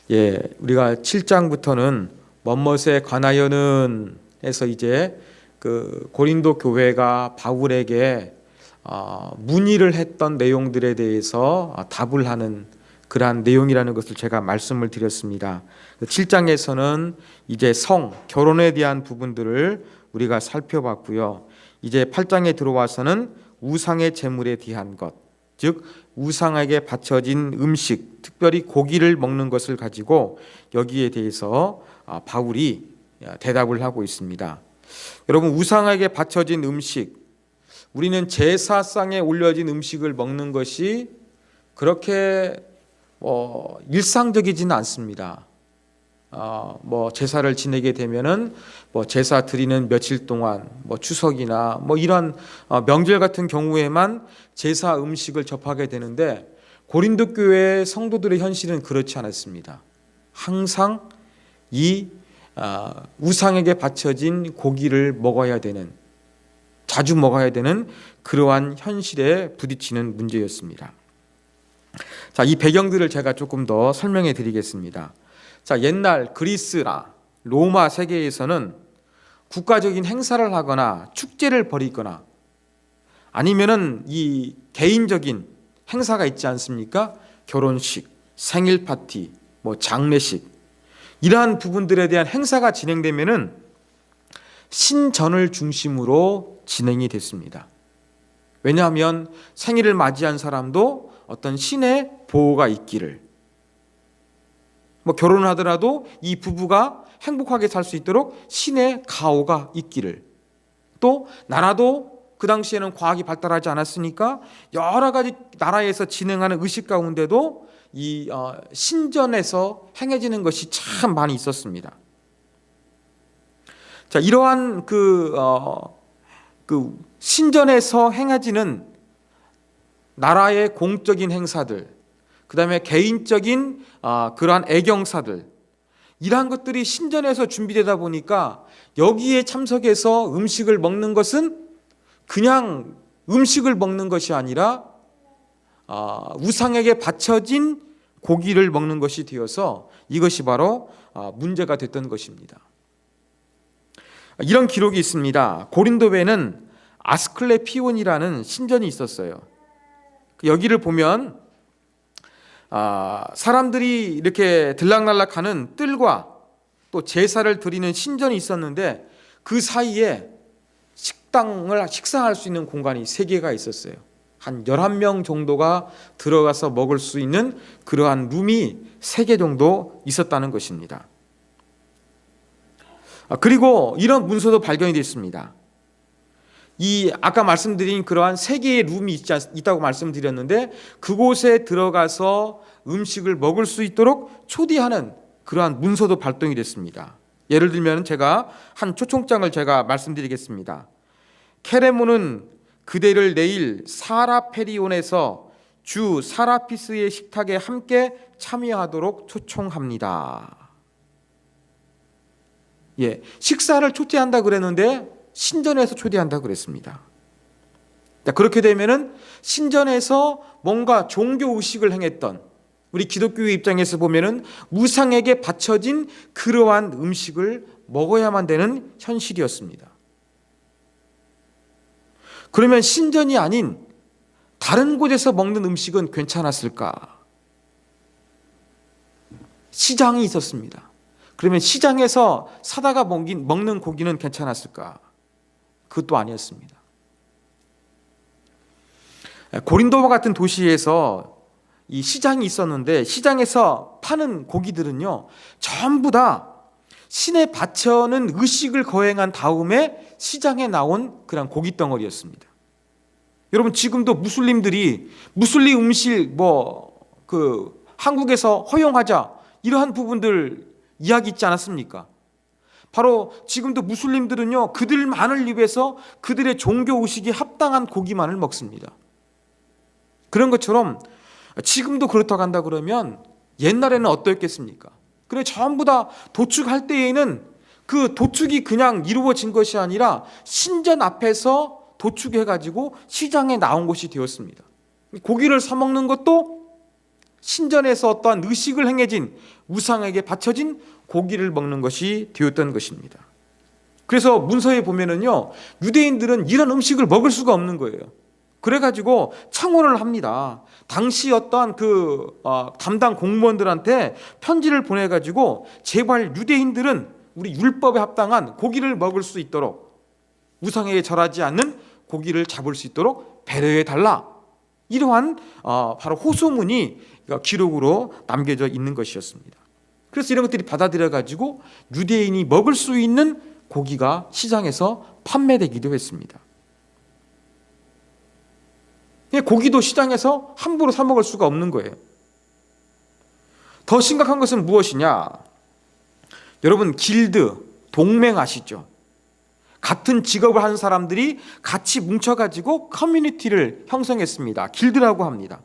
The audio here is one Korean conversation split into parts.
우리가 7장부터는 멋멋에 관하여는 해서 이제 그 고린도 교회가 바울에게 문의를 했던 내용들에 대해서 답을 하는 그러한 내용이라는 것을 제가 말씀을 드렸습니다. 7장에서는 이제 결혼에 대한 부분들을 우리가 살펴봤고요. 이제 8장에 들어와서는 우상의 제물에 대한 것, 즉 우상에게 바쳐진 음식, 특별히 고기를 먹는 것을 가지고 여기에 대해서 바울이 대답을 하고 있습니다. 여러분, 우상에게 바쳐진 음식, 우리는 제사상에 올려진 음식을 먹는 것이 그렇게 일상적이지는 않습니다. 제사를 지내게 되면은 제사 드리는 며칠 동안 추석이나 이런 명절 같은 경우에만 제사 음식을 접하게 되는데, 고린도 교회 성도들의 현실은 그렇지 않았습니다. 항상 이 우상에게 바쳐진 고기를 먹어야 되는, 자주 먹어야 되는 그러한 현실에 부딪히는 문제였습니다. 자, 이 배경들을 제가 조금 더 설명해 드리겠습니다. 자, 옛날 그리스나 로마 세계에서는 국가적인 행사를 하거나 축제를 벌이거나 아니면은 이 개인적인 행사가 있지 않습니까? 결혼식, 생일 파티, 장례식, 이러한 부분들에 대한 행사가 진행되면은 신전을 중심으로 진행이 됐습니다. 왜냐하면 생일을 맞이한 사람도 어떤 신의 보호가 있기를, 결혼을 하더라도 이 부부가 행복하게 살 수 있도록 신의 가호가 있기를, 또 나라도 그 당시에는 과학이 발달하지 않았으니까 여러 가지 나라에서 진행하는 의식 가운데도 이 신전에서 행해지는 것이 참 많이 있었습니다. 자, 이러한 그 신전에서 행해지는 나라의 공적인 행사들, 그 다음에 개인적인 그러한 애경사들, 이러한 것들이 신전에서 준비되다 보니까 여기에 참석해서 음식을 먹는 것은 그냥 음식을 먹는 것이 아니라 우상에게 바쳐진 고기를 먹는 것이 되어서 이것이 바로 문제가 됐던 것입니다. 이런 기록이 있습니다. 고린도에는 아스클레피온이라는 신전이 있었어요. 여기를 보면 사람들이 이렇게 들락날락하는 뜰과 또 제사를 드리는 신전이 있었는데, 그 사이에 식사할 수 있는 공간이 3개가 있었어요. 한 11명 정도가 들어가서 먹을 수 있는 그러한 룸이 3개 정도 있었다는 것입니다. 그리고 이런 문서도 발견이 됐습니다. 이 아까 말씀드린 그러한 3개의 룸이 있다고 말씀드렸는데, 그곳에 들어가서 음식을 먹을 수 있도록 초대하는 그러한 문서도 발동이 됐습니다. 예를 들면 제가 한 초청장을 제가 말씀드리겠습니다. 케레모는 그대를 내일 사라페리온에서 주 사라피스의 식탁에 함께 참여하도록 초청합니다. 식사를 초대한다 그랬는데 신전에서 초대한다 그랬습니다. 그렇게 되면은 신전에서 뭔가 종교 의식을 행했던, 우리 기독교의 입장에서 보면은 우상에게 바쳐진 그러한 음식을 먹어야만 되는 현실이었습니다. 그러면 신전이 아닌 다른 곳에서 먹는 음식은 괜찮았을까? 시장이 있었습니다. 그러면 시장에서 사다가 먹는 고기는 괜찮았을까? 그것도 아니었습니다. 고린도와 같은 도시에서 이 시장이 있었는데, 시장에서 파는 고기들은요 전부 다 신에 바쳐는 의식을 거행한 다음에 시장에 나온 그런 고기 덩어리였습니다. 여러분, 지금도 무슬림들이 무슬림 음식 한국에서 허용하자, 이러한 부분들 이야기 있지 않았습니까? 바로 지금도 무슬림들은요 그들만을 위해서 그들의 종교 의식이 합당한 고기만을 먹습니다. 그런 것처럼 지금도 그렇다고 한다 그러면 옛날에는 어떠했겠습니까? 그래, 전부 다 도축할 때에는 그 도축이 그냥 이루어진 것이 아니라 신전 앞에서 도축해가지고 시장에 나온 것이 되었습니다. 고기를 사 먹는 것도 신전에서 어떠한 의식을 행해진 우상에게 바쳐진 고기를 먹는 것이 되었던 것입니다. 그래서 문서에 보면은요, 유대인들은 이런 음식을 먹을 수가 없는 거예요. 그래가지고 청원을 합니다. 당시 어떠한 담당 공무원들한테 편지를 보내가지고 제발 유대인들은 우리 율법에 합당한 고기를 먹을 수 있도록, 우상에게 절하지 않는 고기를 잡을 수 있도록 배려해 달라. 이러한 바로 호소문이 기록으로 남겨져 있는 것이었습니다. 그래서 이런 것들이 받아들여가지고 유대인이 먹을 수 있는 고기가 시장에서 판매되기도 했습니다. 고기도 시장에서 함부로 사 먹을 수가 없는 거예요. 더 심각한 것은 무엇이냐? 여러분, 길드, 동맹 아시죠? 같은 직업을 하는 사람들이 같이 뭉쳐가지고 커뮤니티를 형성했습니다. 길드라고 합니다.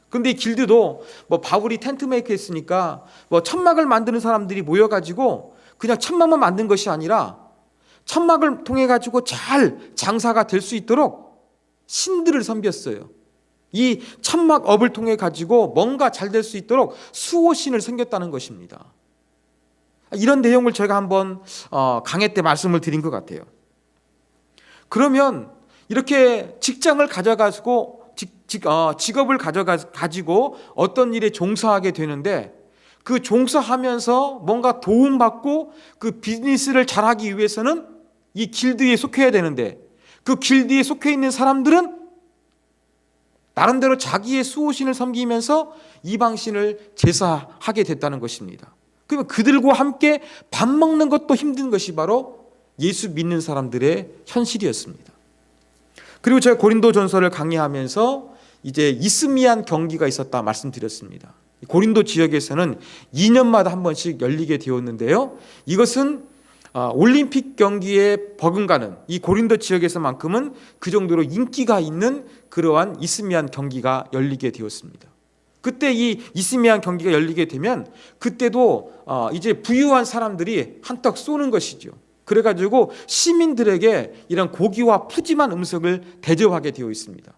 근데 이 길드도 바울이 텐트메이크 했으니까 천막을 만드는 사람들이 모여가지고 그냥 천막만 만든 것이 아니라 천막을 통해 가지고 잘 장사가 될 수 있도록 신들을 섬겼어요. 이 천막업을 통해 가지고 뭔가 잘 될 수 있도록 수호신을 섬겼다는 것입니다. 이런 내용을 제가 한번 강해 때 말씀을 드린 것 같아요. 그러면 이렇게 직장을 가져가지고 직업을 가지고 어떤 일에 종사하게 되는데, 그 종사하면서 뭔가 도움받고 그 비즈니스를 잘하기 위해서는 이 길드에 속해야 되는데, 그 길드에 속해 있는 사람들은 나름대로 자기의 수호신을 섬기면서 이방신을 제사하게 됐다는 것입니다. 그러면 그들과 함께 밥 먹는 것도 힘든 것이 바로 예수 믿는 사람들의 현실이었습니다. 그리고 제가 고린도전서를 강의하면서 이제 이스미안 경기가 있었다 말씀드렸습니다. 고린도 지역에서는 2년마다 한 번씩 열리게 되었는데요. 이것은 올림픽 경기에 버금가는 이 고린도 지역에서만큼은 그 정도로 인기가 있는 그러한 이스미안 경기가 열리게 되었습니다. 그때 이 이스미안 경기가 열리게 되면 그때도 이제 부유한 사람들이 한턱 쏘는 것이죠. 그래가지고 시민들에게 이런 고기와 푸짐한 음식을 대접하게 되어 있습니다.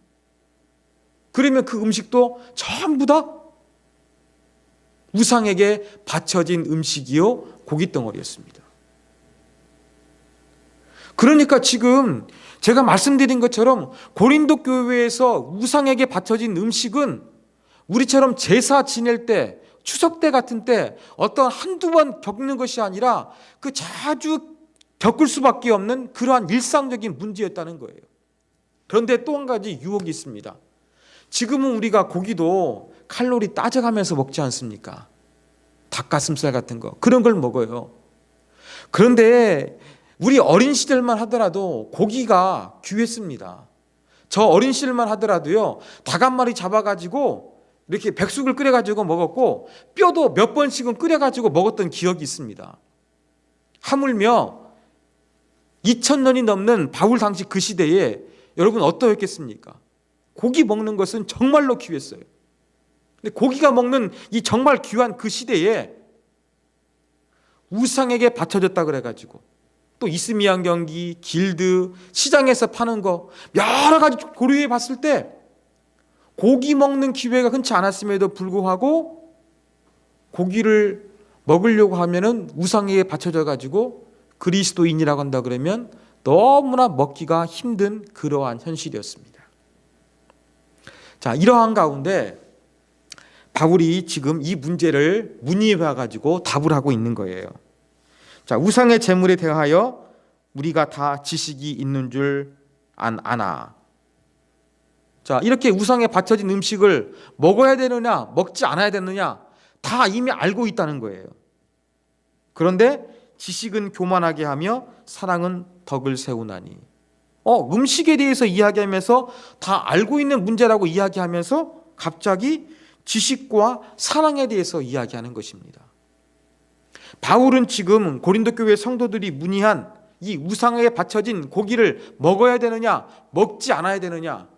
그러면 그 음식도 전부 다 우상에게 바쳐진 음식이요, 고깃덩어리였습니다. 그러니까 지금 제가 말씀드린 것처럼 고린도 교회에서 우상에게 바쳐진 음식은 우리처럼 제사 지낼 때, 추석 때 같은 때 어떤 한두 번 겪는 것이 아니라 그 자주 겪을 수밖에 없는 그러한 일상적인 문제였다는 거예요. 그런데 또 한 가지 유혹이 있습니다. 지금은 우리가 고기도 칼로리 따져가면서 먹지 않습니까? 닭가슴살 같은 거, 그런 걸 먹어요. 그런데 우리 어린 시절만 하더라도 고기가 귀했습니다. 저 어린 시절만 하더라도요, 닭 한 마리 잡아가지고 이렇게 백숙을 끓여가지고 먹었고, 뼈도 몇 번씩은 끓여가지고 먹었던 기억이 있습니다. 하물며 2000년이 넘는 바울 당시 그 시대에 여러분 어떠했겠습니까? 고기 먹는 것은 정말로 귀했어요. 근데 고기가 먹는 이 정말 귀한 그 시대에 우상에게 바쳐졌다 그래가지고 또 이스미안 경기, 길드, 시장에서 파는 거 여러 가지 고려해 봤을 때 고기 먹는 기회가 흔치 않았음에도 불구하고 고기를 먹으려고 하면은 우상에게 바쳐져 가지고 그리스도인이라고 한다 그러면 너무나 먹기가 힘든 그러한 현실이었습니다. 자, 이러한 가운데 바울이 지금 이 문제를 문의해 가지고 답을 하고 있는 거예요. 자, 우상의 제물에 대하여 우리가 다 지식이 있는 줄 아나. 자, 이렇게 우상에 바쳐진 음식을 먹어야 되느냐, 먹지 않아야 되느냐, 다 이미 알고 있다는 거예요. 그런데 지식은 교만하게 하며 사랑은 덕을 세우나니. 음식에 대해서 이야기하면서 다 알고 있는 문제라고 이야기하면서 갑자기 지식과 사랑에 대해서 이야기하는 것입니다. 바울은 지금 고린도 교회 성도들이 문의한 이 우상에 바쳐진 고기를 먹어야 되느냐, 먹지 않아야 되느냐,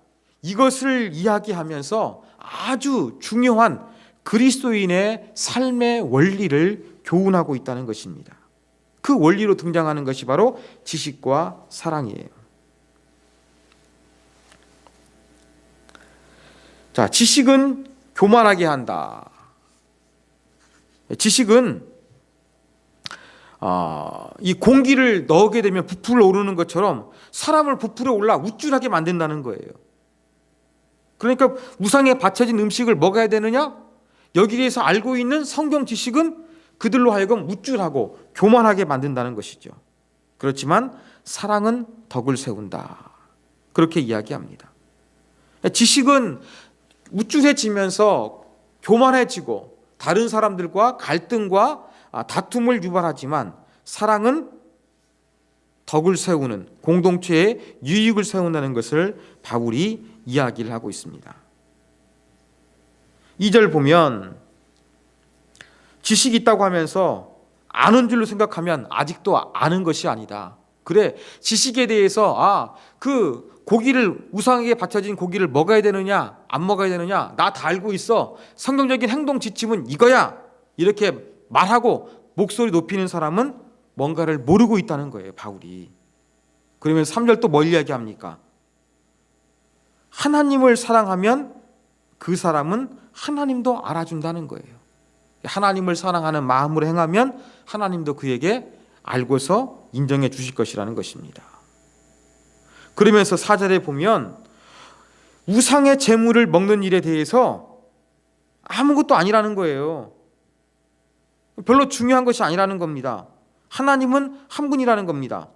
이것을 이야기하면서 아주 중요한 그리스도인의 삶의 원리를 교훈하고 있다는 것입니다. 그 원리로 등장하는 것이 바로 지식과 사랑이에요. 자, 지식은 교만하게 한다. 지식은 이 공기를 넣게 되면 부풀어 오르는 것처럼 사람을 부풀어 올라 우쭐하게 만든다는 거예요. 그러니까 우상에 바쳐진 음식을 먹어야 되느냐? 여기에 대해서 알고 있는 성경 지식은 그들로 하여금 우쭐하고 교만하게 만든다는 것이죠. 그렇지만 사랑은 덕을 세운다. 그렇게 이야기합니다. 지식은 우쭐해지면서 교만해지고 다른 사람들과 갈등과 다툼을 유발하지만 사랑은 덕을 세우는, 공동체의 유익을 세운다는 것을 바울이 이야기를 하고 있습니다. 2절 보면 지식이 있다고 하면서 아는 줄로 생각하면 아직도 아는 것이 아니다. 그래, 지식에 대해서 그 고기를, 우상에게 바쳐진 고기를 먹어야 되느냐 안 먹어야 되느냐 나 다 알고 있어, 성경적인 행동 지침은 이거야, 이렇게 말하고 목소리 높이는 사람은 뭔가를 모르고 있다는 거예요, 바울이. 그러면 3절 또 뭘 이야기합니까? 하나님을 사랑하면 그 사람은 하나님도 알아준다는 거예요. 하나님을 사랑하는 마음으로 행하면 하나님도 그에게 알고서 인정해 주실 것이라는 것입니다. 그러면서 4절에 보면 우상의 재물을 먹는 일에 대해서 아무것도 아니라는 거예요. 별로 중요한 것이 아니라는 겁니다. 하나님은 한 분이라는 겁니다.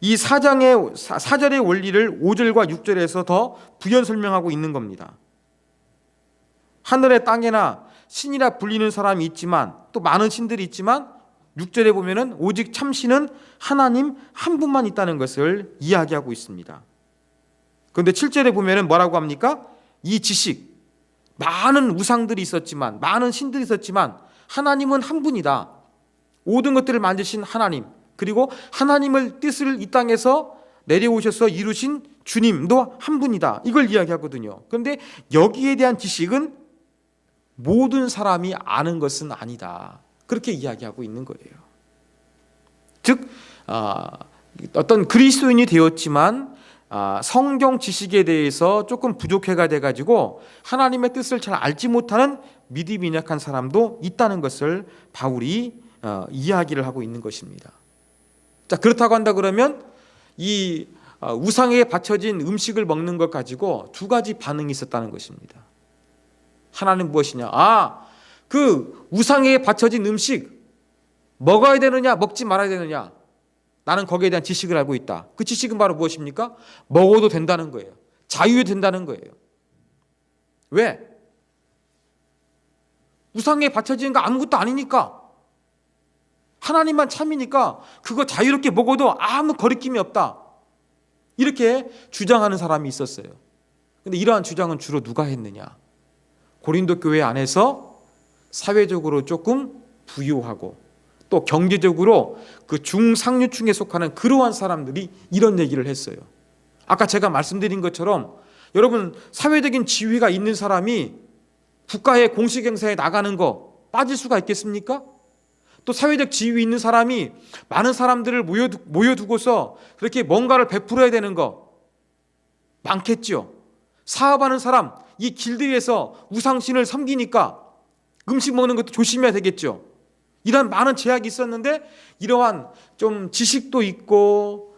이 4절의 원리를 5절과 6절에서 더 부연 설명하고 있는 겁니다. 하늘에 땅에나 신이라 불리는 사람이 있지만, 또 많은 신들이 있지만 6절에 보면은 오직 참신은 하나님 한 분만 있다는 것을 이야기하고 있습니다. 그런데 7절에 보면은 뭐라고 합니까? 이 지식, 많은 우상들이 있었지만, 많은 신들이 있었지만 하나님은 한 분이다. 모든 것들을 만드신 하나님, 그리고 하나님의 뜻을 이 땅에서 내려오셔서 이루신 주님도 한 분이다. 이걸 이야기하거든요. 그런데 여기에 대한 지식은 모든 사람이 아는 것은 아니다. 그렇게 이야기하고 있는 거예요. 즉 어떤 그리스도인이 되었지만 성경 지식에 대해서 조금 부족해가 돼가지고 하나님의 뜻을 잘 알지 못하는 믿음이 약한 사람도 있다는 것을 바울이 이야기를 하고 있는 것입니다. 자, 그렇다고 한다 그러면 이 우상에 바쳐진 음식을 먹는 것 가지고 두 가지 반응이 있었다는 것입니다. 하나는 무엇이냐? 그 우상에 바쳐진 음식 먹어야 되느냐 먹지 말아야 되느냐, 나는 거기에 대한 지식을 알고 있다. 그 지식은 바로 무엇입니까? 먹어도 된다는 거예요. 자유된다는 거예요. 왜? 우상에 바쳐진 거 아무것도 아니니까, 하나님만 참이니까 그거 자유롭게 먹어도 아무 거리낌이 없다. 이렇게 주장하는 사람이 있었어요. 그런데 이러한 주장은 주로 누가 했느냐? 고린도 교회 안에서 사회적으로 조금 부유하고 또 경제적으로 그 중상류층에 속하는 그러한 사람들이 이런 얘기를 했어요. 아까 제가 말씀드린 것처럼 여러분, 사회적인 지위가 있는 사람이 국가의 공식 행사에 나가는 거 빠질 수가 있겠습니까? 또 사회적 지위 있는 사람이 많은 사람들을 모여두고서 그렇게 뭔가를 베풀어야 되는 거 많겠죠. 사업하는 사람, 이 길드에서 우상신을 섬기니까 음식 먹는 것도 조심해야 되겠죠. 이런 많은 제약이 있었는데 이러한 좀 지식도 있고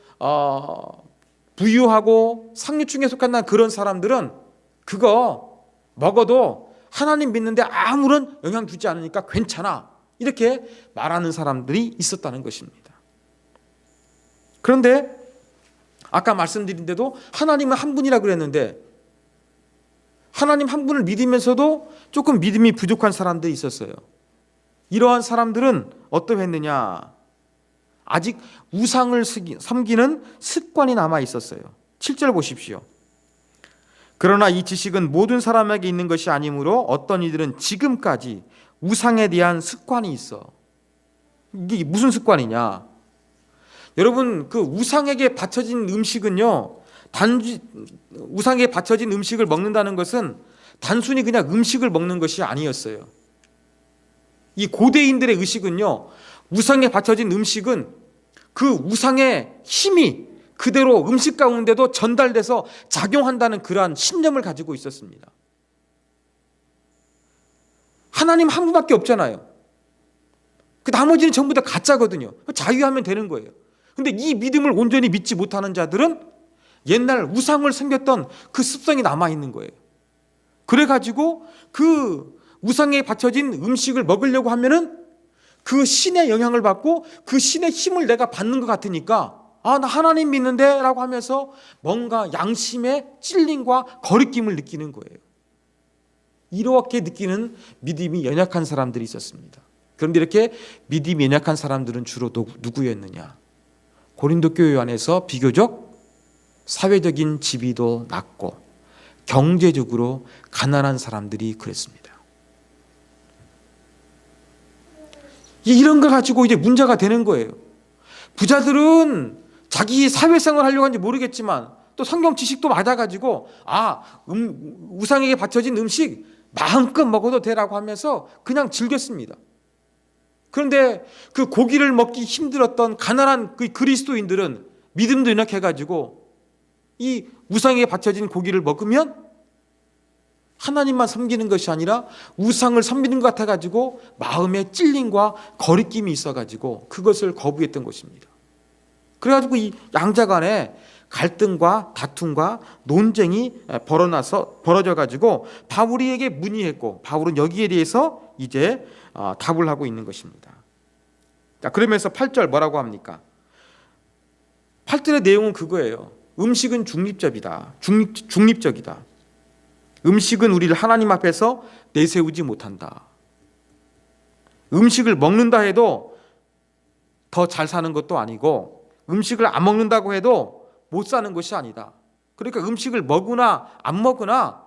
부유하고 상류층에 속한 그런 사람들은 그거 먹어도 하나님 믿는데 아무런 영향 주지 않으니까 괜찮아, 이렇게 말하는 사람들이 있었다는 것입니다. 그런데 아까 말씀드린 대로 하나님은 한 분이라 그랬는데 하나님 한 분을 믿으면서도 조금 믿음이 부족한 사람들이 있었어요. 이러한 사람들은 어떠했느냐? 아직 우상을 섬기는 습관이 남아 있었어요. 7절 보십시오. 그러나 이 지식은 모든 사람에게 있는 것이 아니므로 어떤 이들은 지금까지 우상에 대한 습관이 있어. 이게 무슨 습관이냐? 여러분, 그 우상에게 바쳐진 음식은요, 단지 우상에 바쳐진 음식을 먹는다는 것은 단순히 그냥 음식을 먹는 것이 아니었어요. 이 고대인들의 의식은요, 우상에 바쳐진 음식은 그 우상의 힘이 그대로 음식 가운데도 전달돼서 작용한다는 그러한 신념을 가지고 있었습니다. 하나님 한 분밖에 없잖아요. 그 나머지는 전부 다 가짜거든요. 자유하면 되는 거예요. 근데 이 믿음을 온전히 믿지 못하는 자들은 옛날 우상을 섬겼던 그 습성이 남아있는 거예요. 그래가지고 그 우상에 바쳐진 음식을 먹으려고 하면은 그 신의 영향을 받고 그 신의 힘을 내가 받는 것 같으니까 나 하나님 믿는데 라고 하면서 뭔가 양심의 찔림과 거리낌을 느끼는 거예요. 이렇게 느끼는 믿음이 연약한 사람들이 있었습니다. 그런데 이렇게 믿음이 연약한 사람들은 주로 누구였느냐? 고린도 교회 안에서 비교적 사회적인 지위도 낮고 경제적으로 가난한 사람들이 그랬습니다. 이런 거 가지고 이제 문제가 되는 거예요. 부자들은 자기 사회생활 하려고 하는지 모르겠지만 또 성경 지식도 맞아가지고 우상에게 바쳐진 음식 마음껏 먹어도 되라고 하면서 그냥 즐겼습니다. 그런데 그 고기를 먹기 힘들었던 가난한 그 그리스도인들은 믿음도 연약해가지고 이 우상에게 바쳐진 고기를 먹으면 하나님만 섬기는 것이 아니라 우상을 섬기는 것 같아가지고 마음에 찔림과 거리낌이 있어가지고 그것을 거부했던 것입니다. 그래가지고 이 양자 간에 갈등과 다툼과 논쟁이 벌어져가지고 바울에게 문의했고 바울은 여기에 대해서 이제 답을 하고 있는 것입니다. 자, 그러면서 8절 뭐라고 합니까? 8절의 내용은 그거예요. 음식은 중립적이다. 음식은 우리를 하나님 앞에서 내세우지 못한다. 음식을 먹는다 해도 더 잘 사는 것도 아니고 음식을 안 먹는다고 해도 못 사는 것이 아니다. 그러니까 음식을 먹으나 안 먹으나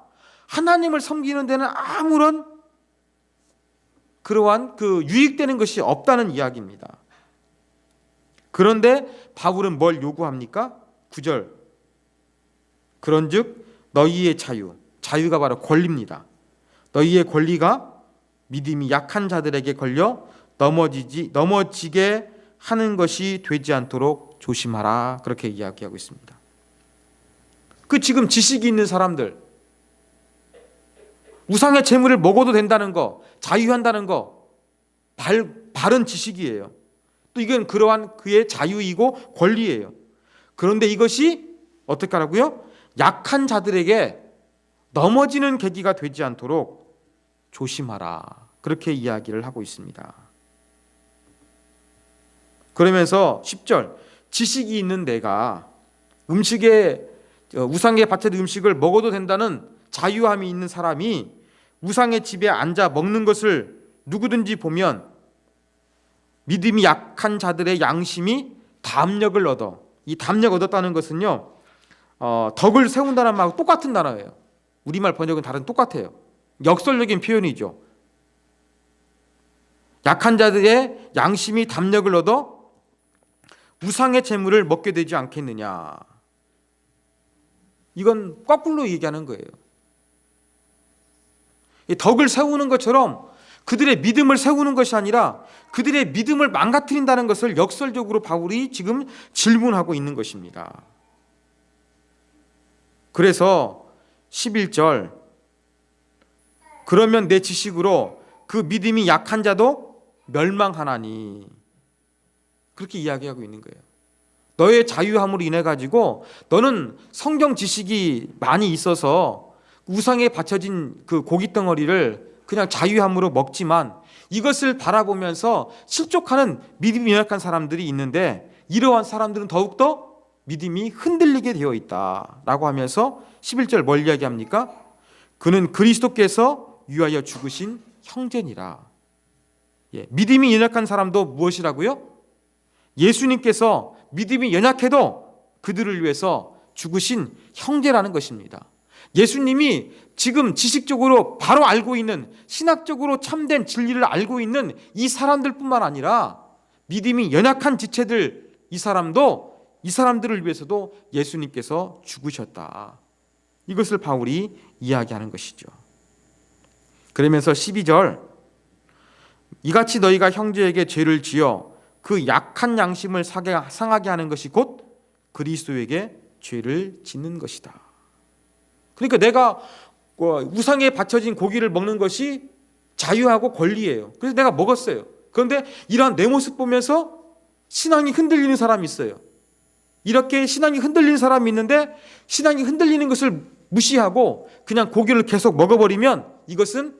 하나님을 섬기는 데는 아무런 그러한 그 유익되는 것이 없다는 이야기입니다. 그런데 바울은 뭘 요구합니까? 9절. 그런즉 너희의 자유가 바로 권리입니다. 너희의 권리가 믿음이 약한 자들에게 걸려 넘어지게 하는 것이 되지 않도록 조심하라. 그렇게 이야기하고 있습니다. 그 지금 지식이 있는 사람들, 우상의 재물을 먹어도 된다는 거, 자유한다는 거, 바른 지식이에요. 또 이건 그러한 그의 자유이고 권리예요. 그런데 이것이 어떻게 하라고요? 약한 자들에게 넘어지는 계기가 되지 않도록 조심하라. 그렇게 이야기를 하고 있습니다. 그러면서 10절, 지식이 있는 내가 우상에 바쳐진 음식을 먹어도 된다는 자유함이 있는 사람이 우상의 집에 앉아 먹는 것을 누구든지 보면 믿음이 약한 자들의 양심이 담력을 얻어. 이 담력 얻었다는 것은요, 덕을 세운다는 말하고 똑같은 단어예요. 우리말 번역은 다른 똑같아요. 역설적인 표현이죠. 약한 자들의 양심이 담력을 얻어 우상의 재물을 먹게 되지 않겠느냐. 이건 거꾸로 얘기하는 거예요. 덕을 세우는 것처럼 그들의 믿음을 세우는 것이 아니라 그들의 믿음을 망가뜨린다는 것을 역설적으로 바울이 지금 질문하고 있는 것입니다. 그래서 11절, 그러면 내 지식으로 그 믿음이 약한 자도 멸망하나니, 그렇게 이야기하고 있는 거예요. 너의 자유함으로 인해 가지고 너는 성경 지식이 많이 있어서 우상에 바쳐진 그 고기 덩어리를 그냥 자유함으로 먹지만 이것을 바라보면서 실족하는 믿음이 연약한 사람들이 있는데 이러한 사람들은 더욱더 믿음이 흔들리게 되어 있다라고 하면서 11절 뭘 이야기합니까? 그는 그리스도께서 위하여 죽으신 형제니라. 믿음이 연약한 사람도 무엇이라고요? 예수님께서 믿음이 연약해도 그들을 위해서 죽으신 형제라는 것입니다. 예수님이 지금 지식적으로 바로 알고 있는, 신학적으로 참된 진리를 알고 있는 이 사람들뿐만 아니라 믿음이 연약한 지체들, 이 사람들을 위해서도 예수님께서 죽으셨다. 이것을 바울이 이야기하는 것이죠. 그러면서 12절, 이같이 너희가 형제에게 죄를 지어 그 약한 양심을 상하게 하는 것이 곧 그리스도에게 죄를 짓는 것이다. 그러니까 내가 우상에 바쳐진 고기를 먹는 것이 자유하고 권리예요. 그래서 내가 먹었어요. 그런데 이러한 내 모습 보면서 신앙이 흔들리는 사람이 있어요. 이렇게 신앙이 흔들리는 사람이 있는데 신앙이 흔들리는 것을 무시하고 그냥 고기를 계속 먹어버리면 이것은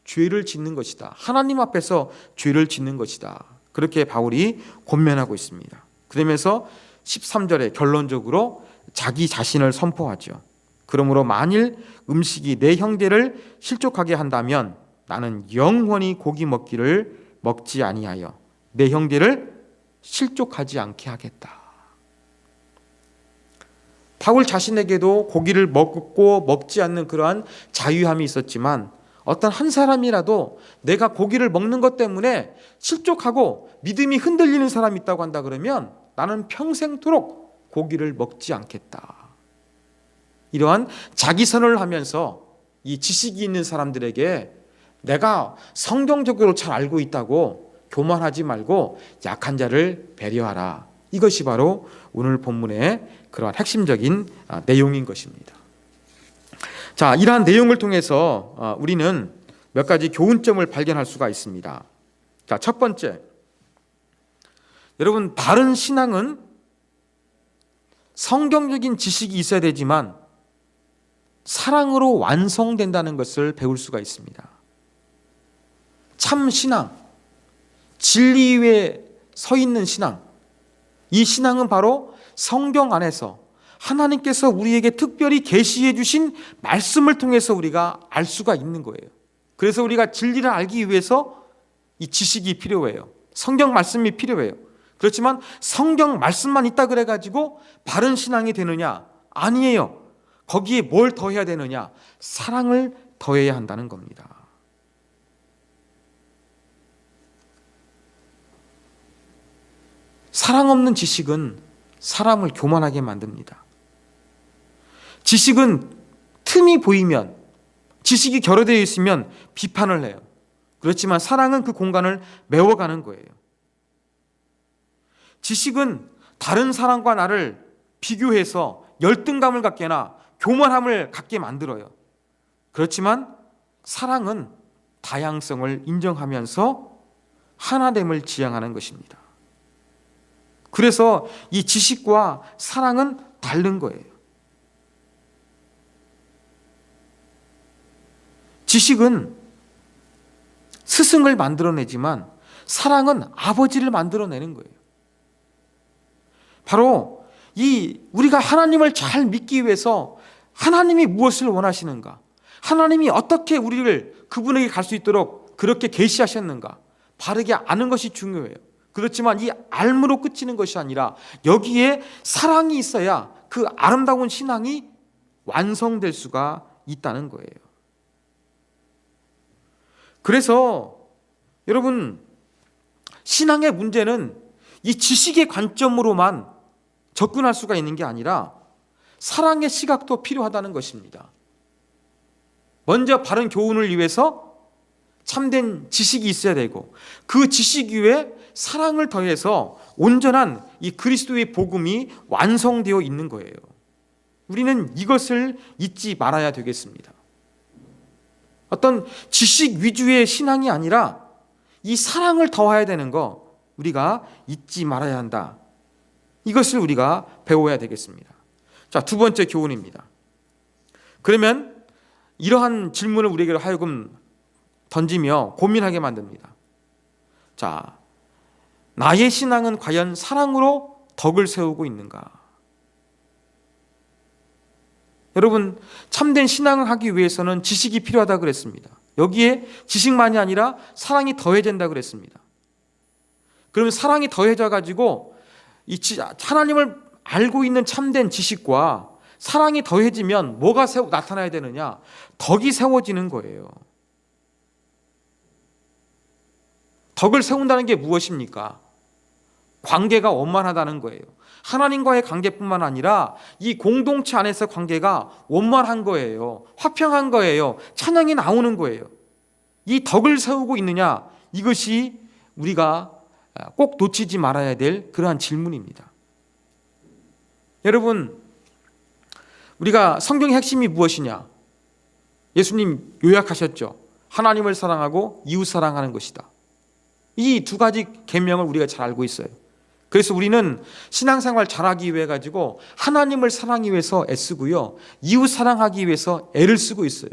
죄를 짓는 것이다. 하나님 앞에서 죄를 짓는 것이다. 그렇게 바울이 권면하고 있습니다. 그러면서 13절에 결론적으로 자기 자신을 선포하죠. 그러므로 만일 음식이 내 형제를 실족하게 한다면 나는 영원히 고기 먹기를 먹지 아니하여 내 형제를 실족하지 않게 하겠다. 바울 자신에게도 고기를 먹고 먹지 않는 그러한 자유함이 있었지만 어떤 한 사람이라도 내가 고기를 먹는 것 때문에 실족하고 믿음이 흔들리는 사람이 있다고 한다 그러면 나는 평생토록 고기를 먹지 않겠다. 이러한 자기선을 하면서 이 지식이 있는 사람들에게 내가 성경적으로 잘 알고 있다고 교만하지 말고 약한 자를 배려하라. 이것이 바로 오늘 본문의 그러한 핵심적인 내용인 것입니다. 자, 이러한 내용을 통해서 우리는 몇 가지 교훈점을 발견할 수가 있습니다. 자, 첫 번째, 여러분, 바른 신앙은 성경적인 지식이 있어야 되지만 사랑으로 완성된다는 것을 배울 수가 있습니다. 참 신앙, 진리 위에 서 있는 신앙, 이 신앙은 바로 성경 안에서 하나님께서 우리에게 특별히 계시해 주신 말씀을 통해서 우리가 알 수가 있는 거예요. 그래서 우리가 진리를 알기 위해서 이 지식이 필요해요. 성경 말씀이 필요해요. 그렇지만 성경 말씀만 있다 그래가지고 바른 신앙이 되느냐? 아니에요. 거기에 뭘 더해야 되느냐? 사랑을 더해야 한다는 겁니다. 사랑 없는 지식은 사람을 교만하게 만듭니다. 지식은 틈이 보이면, 지식이 결여되어 있으면 비판을 해요. 그렇지만 사랑은 그 공간을 메워가는 거예요. 지식은 다른 사람과 나를 비교해서 열등감을 갖게나 교만함을 갖게 만들어요. 그렇지만 사랑은 다양성을 인정하면서 하나됨을 지향하는 것입니다. 그래서 이 지식과 사랑은 다른 거예요. 지식은 스승을 만들어내지만 사랑은 아버지를 만들어내는 거예요. 바로 이 우리가 하나님을 잘 믿기 위해서 하나님이 무엇을 원하시는가? 하나님이 어떻게 우리를 그분에게 갈 수 있도록 그렇게 계시하셨는가? 바르게 아는 것이 중요해요. 그렇지만 이 알므로 그치는 것이 아니라 여기에 사랑이 있어야 그 아름다운 신앙이 완성될 수가 있다는 거예요. 그래서 여러분, 신앙의 문제는 이 지식의 관점으로만 접근할 수가 있는 게 아니라 사랑의 시각도 필요하다는 것입니다. 먼저 바른 교훈을 위해서 참된 지식이 있어야 되고 그 지식 위에 사랑을 더해서 온전한 이 그리스도의 복음이 완성되어 있는 거예요. 우리는 이것을 잊지 말아야 되겠습니다. 어떤 지식 위주의 신앙이 아니라 이 사랑을 더해야 되는 거 우리가 잊지 말아야 한다. 이것을 우리가 배워야 되겠습니다. 자, 두 번째 교훈입니다. 그러면 이러한 질문을 우리에게 하여금 던지며 고민하게 만듭니다. 자, 나의 신앙은 과연 사랑으로 덕을 세우고 있는가? 여러분, 참된 신앙을 하기 위해서는 지식이 필요하다고 그랬습니다. 여기에 지식만이 아니라 사랑이 더해야 된다고 그랬습니다. 그러면 사랑이 더해져 가지고 하나님을 알고 있는 참된 지식과 사랑이 더해지면 뭐가 나타나야 되느냐? 덕이 세워지는 거예요. 덕을 세운다는 게 무엇입니까? 관계가 원만하다는 거예요. 하나님과의 관계뿐만 아니라 이 공동체 안에서 관계가 원만한 거예요. 화평한 거예요. 찬양이 나오는 거예요. 이 덕을 세우고 있느냐? 이것이 우리가 꼭 놓치지 말아야 될 그러한 질문입니다. 여러분, 우리가 성경의 핵심이 무엇이냐? 예수님 요약하셨죠. 하나님을 사랑하고 이웃 사랑하는 것이다. 이 두 가지 계명을 우리가 잘 알고 있어요. 그래서 우리는 신앙생활 잘하기 위해 가지고 하나님을 사랑하기 위해서 애쓰고요, 이웃 사랑하기 위해서 애를 쓰고 있어요.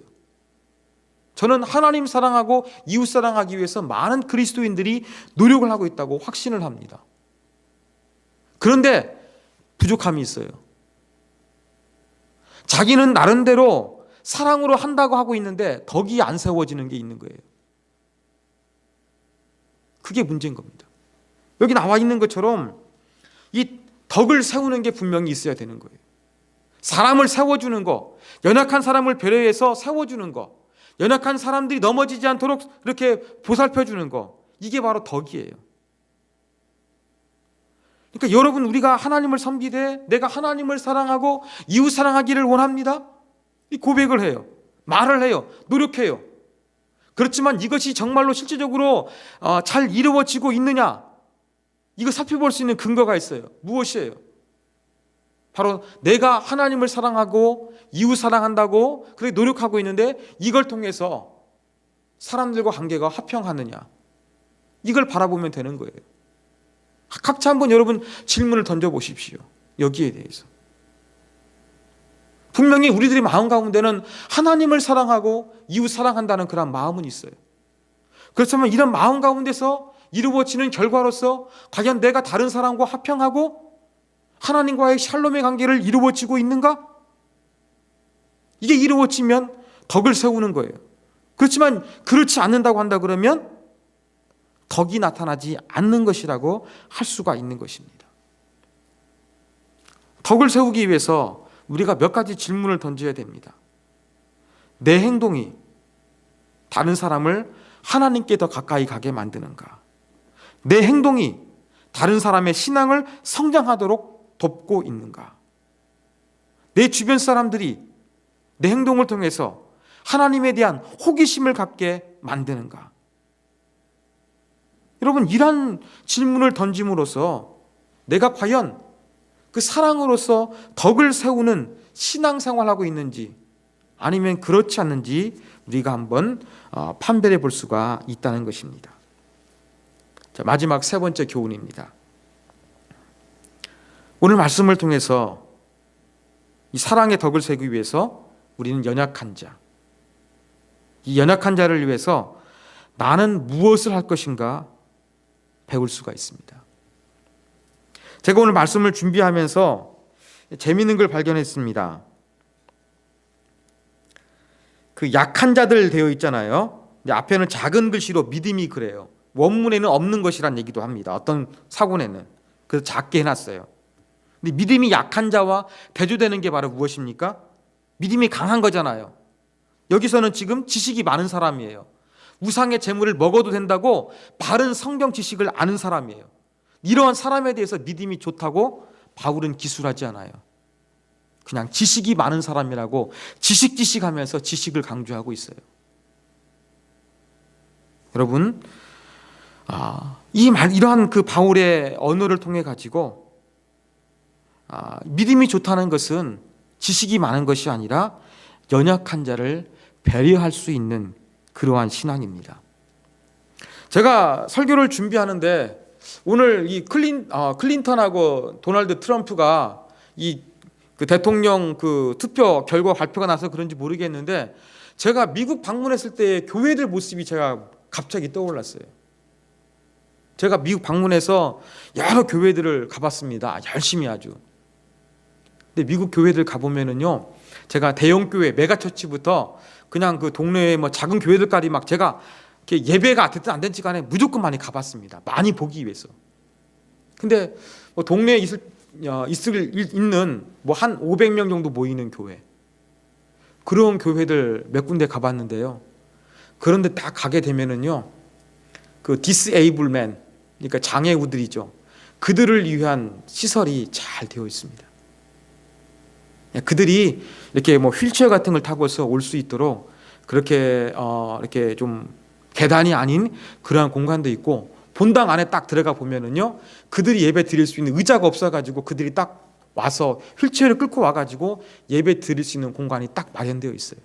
저는 하나님 사랑하고 이웃 사랑하기 위해서 많은 그리스도인들이 노력을 하고 있다고 확신을 합니다. 그런데 부족함이 있어요. 자기는 나름대로 사랑으로 한다고 하고 있는데 덕이 안 세워지는 게 있는 거예요. 그게 문제인 겁니다. 여기 나와 있는 것처럼 이 덕을 세우는 게 분명히 있어야 되는 거예요. 사람을 세워주는 거, 연약한 사람을 배려해서 세워주는 거, 연약한 사람들이 넘어지지 않도록 이렇게 보살펴주는 거, 이게 바로 덕이에요. 그러니까 여러분, 우리가 하나님을 섬기되 내가 하나님을 사랑하고 이웃 사랑하기를 원합니다. 이 고백을 해요. 말을 해요. 노력해요. 그렇지만 이것이 정말로 실제적으로 잘 이루어지고 있느냐? 이거 살펴볼 수 있는 근거가 있어요. 무엇이에요? 바로 내가 하나님을 사랑하고 이웃 사랑한다고 그렇게 노력하고 있는데 이걸 통해서 사람들과 관계가 화평하느냐? 이걸 바라보면 되는 거예요. 각자 한번 여러분 질문을 던져보십시오. 여기에 대해서. 분명히 우리들의 마음 가운데는 하나님을 사랑하고 이웃 사랑한다는 그런 마음은 있어요. 그렇다면 이런 마음 가운데서 이루어지는 결과로서 과연 내가 다른 사람과 화평하고 하나님과의 샬롬의 관계를 이루어지고 있는가? 이게 이루어지면 덕을 세우는 거예요. 그렇지만 그렇지 않는다고 한다 그러면 덕이 나타나지 않는 것이라고 할 수가 있는 것입니다. 덕을 세우기 위해서 우리가 몇 가지 질문을 던져야 됩니다. 내 행동이 다른 사람을 하나님께 더 가까이 가게 만드는가? 내 행동이 다른 사람의 신앙을 성장하도록 돕고 있는가? 내 주변 사람들이 내 행동을 통해서 하나님에 대한 호기심을 갖게 만드는가? 여러분, 이러한 질문을 던짐으로써 내가 과연 그 사랑으로서 덕을 세우는 신앙생활하고 있는지 아니면 그렇지 않는지 우리가 한번 판별해 볼 수가 있다는 것입니다. 자, 마지막 세 번째 교훈입니다. 오늘 말씀을 통해서 이 사랑의 덕을 세우기 위해서 우리는 연약한 자, 이 연약한 자를 위해서 나는 무엇을 할 것인가 배울 수가 있습니다. 제가 오늘 말씀을 준비하면서 재미있는 걸 발견했습니다. 그 약한 자들 되어 있잖아요. 근데 앞에는 작은 글씨로 믿음이 그래요. 원문에는 없는 것이란 얘기도 합니다. 어떤 사본에는. 그래서 작게 해놨어요. 근데 믿음이 약한 자와 대조되는 게 바로 무엇입니까? 믿음이 강한 거잖아요. 여기서는 지금 지식이 많은 사람이에요. 우상의 재물을 먹어도 된다고 바른 성경 지식을 아는 사람이에요. 이러한 사람에 대해서 믿음이 좋다고 바울은 기술하지 않아요. 그냥 지식이 많은 사람이라고 지식하면서 지식을 강조하고 있어요. 여러분, 이러한 그 바울의 언어를 통해 가지고 믿음이 좋다는 것은 지식이 많은 것이 아니라 연약한 자를 배려할 수 있는 그러한 신앙입니다. 제가 설교를 준비하는데 오늘 이 클린턴하고 도널드 트럼프가 그 대통령 그 투표 결과 발표가 나서 그런지 모르겠는데 제가 미국 방문했을 때 교회들 모습이 제가 갑자기 떠올랐어요. 제가 미국 방문해서 여러 교회들을 가봤습니다. 열심히 아주. 근데 미국 교회들 가보면은요, 제가 대형 교회 메가처치부터 그냥 그 동네에 뭐 작은 교회들까지 막 제가 예배가 됐든 안 됐든 간에 무조건 많이 가봤습니다. 많이 보기 위해서. 근데 뭐 동네에 있는 뭐 한 500명 정도 모이는 교회, 그런 교회들 몇 군데 가봤는데요. 그런데 딱 가게 되면은요, 그 디스에이블맨, 그러니까 장애우들이죠. 그들을 위한 시설이 잘 되어 있습니다. 그들이 이렇게 뭐 휠체어 같은 걸 타고서 올 수 있도록 그렇게 이렇게 좀 계단이 아닌 그러한 공간도 있고, 본당 안에 딱 들어가 보면은요, 그들이 예배 드릴 수 있는 의자가 없어가지고 그들이 딱 와서 휠체어를 끌고 와가지고 예배 드릴 수 있는 공간이 딱 마련되어 있어요.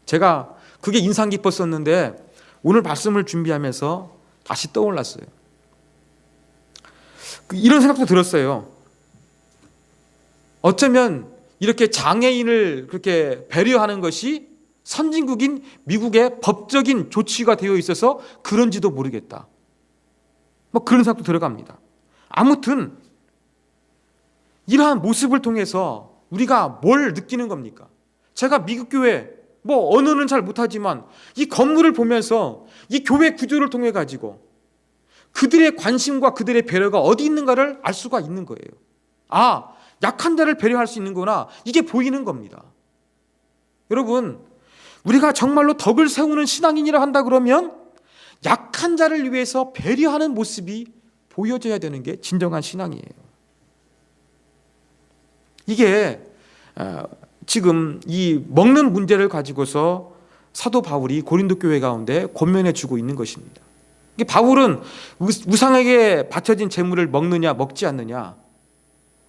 제가 그게 인상 깊었었는데 오늘 말씀을 준비하면서 다시 떠올랐어요. 이런 생각도 들었어요. 어쩌면 이렇게 장애인을 그렇게 배려하는 것이 선진국인 미국의 법적인 조치가 되어 있어서 그런지도 모르겠다. 뭐 그런 생각도 들어갑니다. 아무튼 이러한 모습을 통해서 우리가 뭘 느끼는 겁니까? 제가 미국 교회 뭐 언어는 잘 못하지만 이 건물을 보면서 이 교회 구조를 통해 가지고 그들의 관심과 그들의 배려가 어디 있는가를 알 수가 있는 거예요. 아, 약한 자를 배려할 수 있는구나. 이게 보이는 겁니다. 여러분, 우리가 정말로 덕을 세우는 신앙인이라 한다 그러면 약한 자를 위해서 배려하는 모습이 보여져야 되는 게 진정한 신앙이에요. 이게 지금 이 먹는 문제를 가지고서 사도 바울이 고린도 교회 가운데 권면해 주고 있는 것입니다. 바울은 우상에게 바쳐진 재물을 먹느냐 먹지 않느냐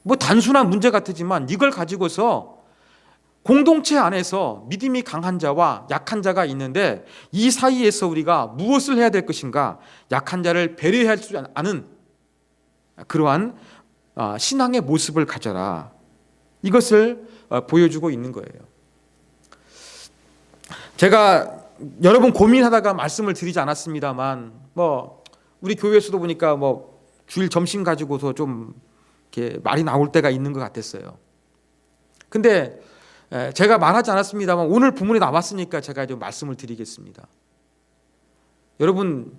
뭐 단순한 문제 같지만 이걸 가지고서 공동체 안에서 믿음이 강한 자와 약한 자가 있는데 이 사이에서 우리가 무엇을 해야 될 것인가, 약한 자를 배려할 수 아는 그러한 신앙의 모습을 가져라, 이것을 보여주고 있는 거예요. 제가 여러 번 고민하다가 말씀을 드리지 않았습니다만 뭐 우리 교회에서도 보니까 뭐 주일 점심 가지고서 좀 이렇게 말이 나올 때가 있는 것 같았어요. 근데 제가 말하지 않았습니다만 오늘 본문에 나왔으니까 제가 좀 말씀을 드리겠습니다. 여러분,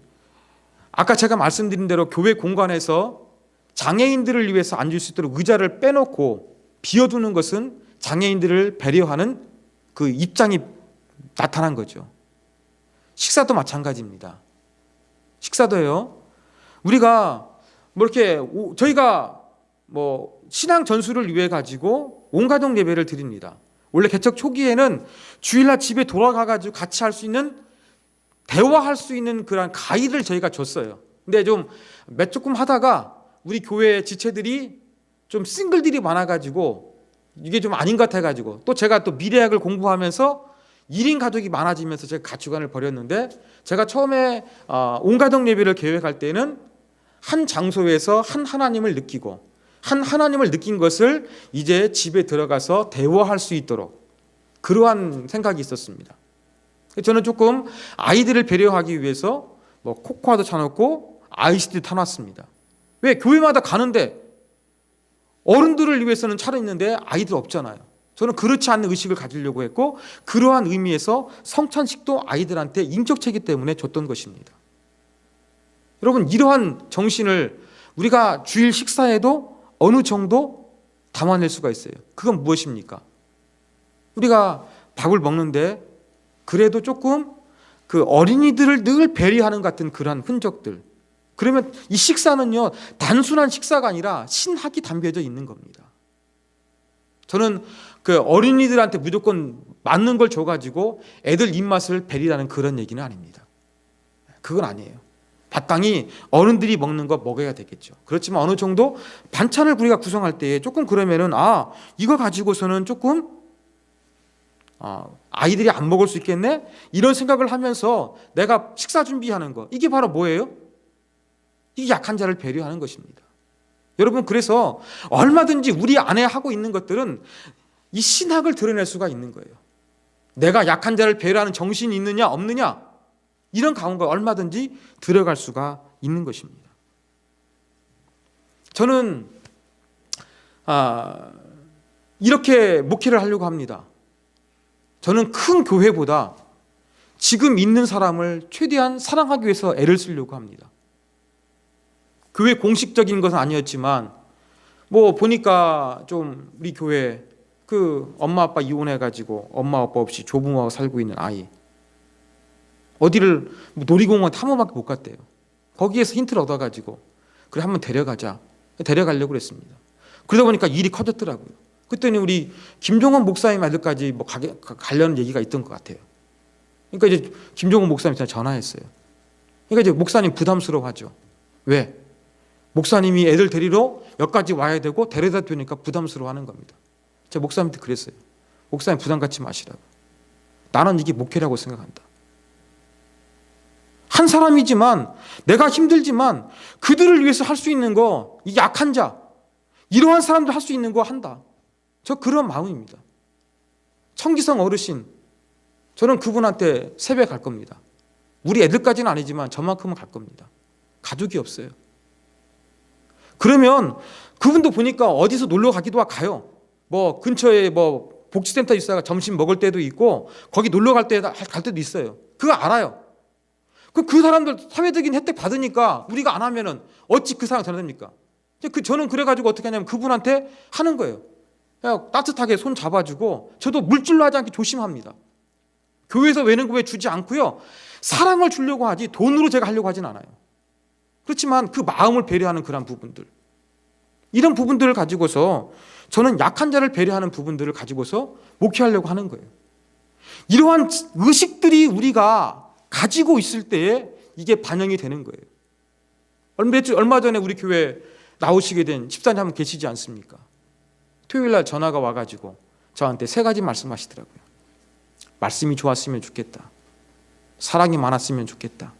아까 제가 말씀드린 대로 교회 공간에서 장애인들을 위해서 앉을 수 있도록 의자를 빼놓고 비워두는 것은 장애인들을 배려하는 그 입장이 나타난 거죠. 식사도 마찬가지입니다. 식사도요. 우리가 뭐 이렇게 저희가 뭐 신앙 전수를 위해 가지고 온 가족 예배를 드립니다. 원래 개척 초기에는 주일날 집에 돌아가 가지고 같이 할 수 있는, 대화할 수 있는 그런 가이드를 저희가 줬어요. 근데 좀 조금 하다가 우리 교회 지체들이 좀 싱글들이 많아가지고 이게 좀 아닌 것 같아가지고 또 제가 또 미래학을 공부하면서 1인 가족이 많아지면서 제가 가치관을 버렸는데, 제가 처음에 온 가족 예배를 계획할 때는 한 장소에서 한 하나님을 느끼고 한 하나님을 느낀 것을 이제 집에 들어가서 대화할 수 있도록 그러한 생각이 있었습니다. 저는 조금 아이들을 배려하기 위해서 뭐 코코아도 사놓고 아이스도 타놨습니다. 왜? 교회마다 가는데 어른들을 위해서는 차려있는데 아이들 없잖아요. 저는 그렇지 않는 의식을 가지려고 했고, 그러한 의미에서 성찬식도 아이들한테 인격체이기 때문에 줬던 것입니다. 여러분, 이러한 정신을 우리가 주일 식사에도 어느 정도 담아낼 수가 있어요. 그건 무엇입니까? 우리가 밥을 먹는데 그래도 조금 그 어린이들을 늘 배려하는 같은 그러한 흔적들, 그러면 이 식사는요 단순한 식사가 아니라 신학이 담겨져 있는 겁니다. 저는 그 어린이들한테 무조건 맞는 걸 줘가지고 애들 입맛을 배리라는 그런 얘기는 아닙니다. 그건 아니에요. 마땅히 어른들이 먹는 거 먹어야 되겠죠. 그렇지만 어느 정도 반찬을 우리가 구성할 때 조금 그러면은 이거 가지고서는 조금 아이들이 안 먹을 수 있겠네? 이런 생각을 하면서 내가 식사 준비하는 거, 이게 바로 뭐예요? 이게 약한 자를 배려하는 것입니다. 여러분, 그래서 얼마든지 우리 안에 하고 있는 것들은 이 신학을 드러낼 수가 있는 거예요. 내가 약한 자를 배려하는 정신이 있느냐 없느냐, 이런 가운데 얼마든지 들어갈 수가 있는 것입니다. 저는 이렇게 목회를 하려고 합니다. 저는 큰 교회보다 지금 있는 사람을 최대한 사랑하기 위해서 애를 쓰려고 합니다. 교회 공식적인 것은 아니었지만 뭐 보니까 좀 우리 교회 그 엄마 아빠 이혼해가지고 엄마 아빠 없이 조부모하고 살고 있는 아이, 어디를 놀이공원 탐험밖에 못 갔대요. 거기에서 힌트를 얻어가지고 그래 한번 데려가려고 그랬습니다. 그러다 보니까 일이 커졌더라고요. 그랬더니 우리 김종원 목사님 아들까지 뭐 가려는 얘기가 있던 것 같아요. 그러니까 이제 김종원 목사님한테 전화했어요. 그러니까 이제 목사님 부담스러워하죠. 왜? 목사님이 애들 데리러 여기까지 와야 되고 데려다 주니까 부담스러워하는 겁니다. 제가 목사님한테 그랬어요. 목사님 부담 갖지 마시라고. 나는 이게 목회라고 생각한다. 한 사람이지만 내가 힘들지만 그들을 위해서 할 수 있는 거, 이 약한 자, 이러한 사람들 할 수 있는 거 한다. 저 그런 마음입니다. 청기성 어르신, 저는 그분한테 세배 갈 겁니다. 우리 애들까지는 아니지만 저만큼은 갈 겁니다. 가족이 없어요. 그러면 그분도 보니까 어디서 놀러 가기도 가요. 뭐 근처에 뭐 복지센터 있어야 점심 먹을 때도 있고 거기 놀러 갈 때도 있어요. 그거 알아요. 그 사람들 사회적인 혜택 받으니까 우리가 안 하면은 어찌 그 사람 전화됩니까? 저는 그래가지고 어떻게 하냐면 그분한테 하는 거예요. 그냥 따뜻하게 손 잡아주고 저도 물질로 하지 않게 조심합니다. 교회에서 외는교회 주지 않고요. 사랑을 주려고 하지 돈으로 제가 하려고 하진 않아요. 그렇지만 그 마음을 배려하는 그런 부분들, 이런 부분들을 가지고서 저는 약한 자를 배려하는 부분들을 가지고서 목회하려고 하는 거예요. 이러한 의식들이 우리가 가지고 있을 때에 이게 반영이 되는 거예요. 얼마 전에 우리 교회 나오시게 된 집사님 한 분 계시지 않습니까? 토요일 날 전화가 와가지고 저한테 3가지 말씀하시더라고요. 말씀이 좋았으면 좋겠다. 사랑이 많았으면 좋겠다.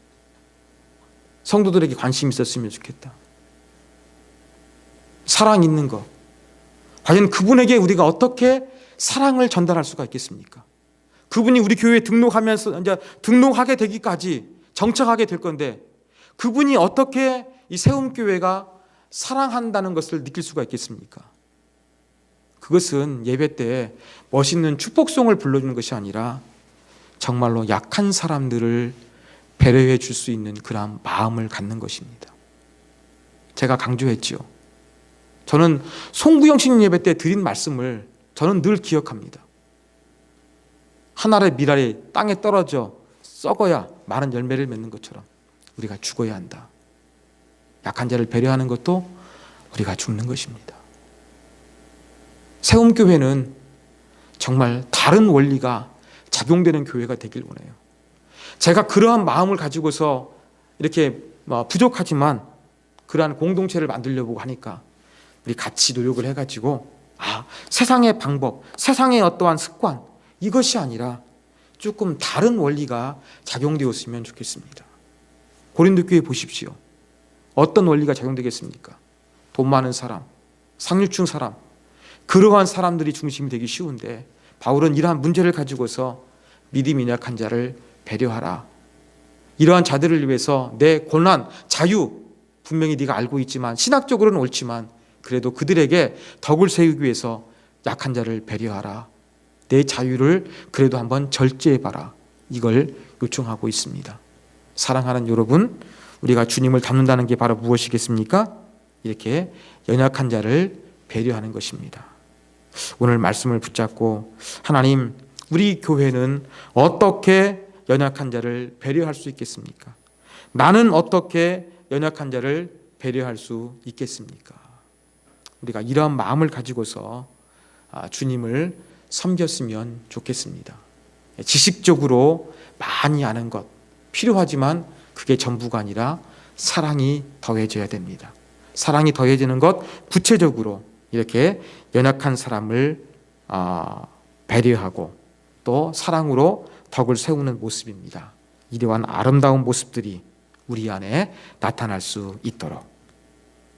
성도들에게 관심이 있었으면 좋겠다. 사랑 있는 것. 과연 그분에게 우리가 어떻게 사랑을 전달할 수가 있겠습니까? 그분이 우리 교회에 등록하면서 이제 등록하게 되기까지 정착하게 될 건데 그분이 어떻게 이 세움교회가 사랑한다는 것을 느낄 수가 있겠습니까? 그것은 예배 때 멋있는 축복송을 불러주는 것이 아니라 정말로 약한 사람들을 배려해 줄 수 있는 그런 마음을 갖는 것입니다. 제가 강조했죠. 저는 송구영신 예배 때 드린 말씀을 저는 늘 기억합니다. 한 알의 밀알이 땅에 떨어져 썩어야 많은 열매를 맺는 것처럼 우리가 죽어야 한다. 약한 자를 배려하는 것도 우리가 죽는 것입니다. 세움교회는 정말 다른 원리가 작용되는 교회가 되길 원해요. 제가 그러한 마음을 가지고서 이렇게 부족하지만 그러한 공동체를 만들려고 하니까 우리 같이 노력을 해가지고 세상의 방법, 세상의 어떠한 습관, 이것이 아니라 조금 다른 원리가 작용되었으면 좋겠습니다. 고린도 교회 보십시오. 어떤 원리가 작용되겠습니까? 돈 많은 사람, 상류층 사람, 그러한 사람들이 중심이 되기 쉬운데 바울은 이러한 문제를 가지고서 믿음이 약한 자를 배려하라. 이러한 자들을 위해서 내 고난, 자유 분명히 네가 알고 있지만 신학적으로는 옳지만 그래도 그들에게 덕을 세우기 위해서 약한 자를 배려하라. 내 자유를 그래도 한번 절제해봐라. 이걸 요청하고 있습니다. 사랑하는 여러분, 우리가 주님을 닮는다는 게 바로 무엇이겠습니까? 이렇게 연약한 자를 배려하는 것입니다. 오늘 말씀을 붙잡고 하나님, 우리 교회는 어떻게 연약한 자를 배려할 수 있겠습니까? 나는 어떻게 연약한 자를 배려할 수 있겠습니까? 우리가 이러한 마음을 가지고서 주님을 섬겼으면 좋겠습니다. 지식적으로 많이 아는 것 필요하지만 그게 전부가 아니라 사랑이 더해져야 됩니다. 사랑이 더해지는 것, 구체적으로 이렇게 연약한 사람을 배려하고 또 사랑으로 덕을 세우는 모습입니다. 이러한 아름다운 모습들이 우리 안에 나타날 수 있도록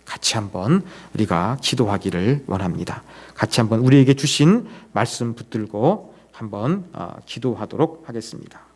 같이 한번 우리가 기도하기를 원합니다. 같이 한번 우리에게 주신 말씀 붙들고 한번 기도하도록 하겠습니다.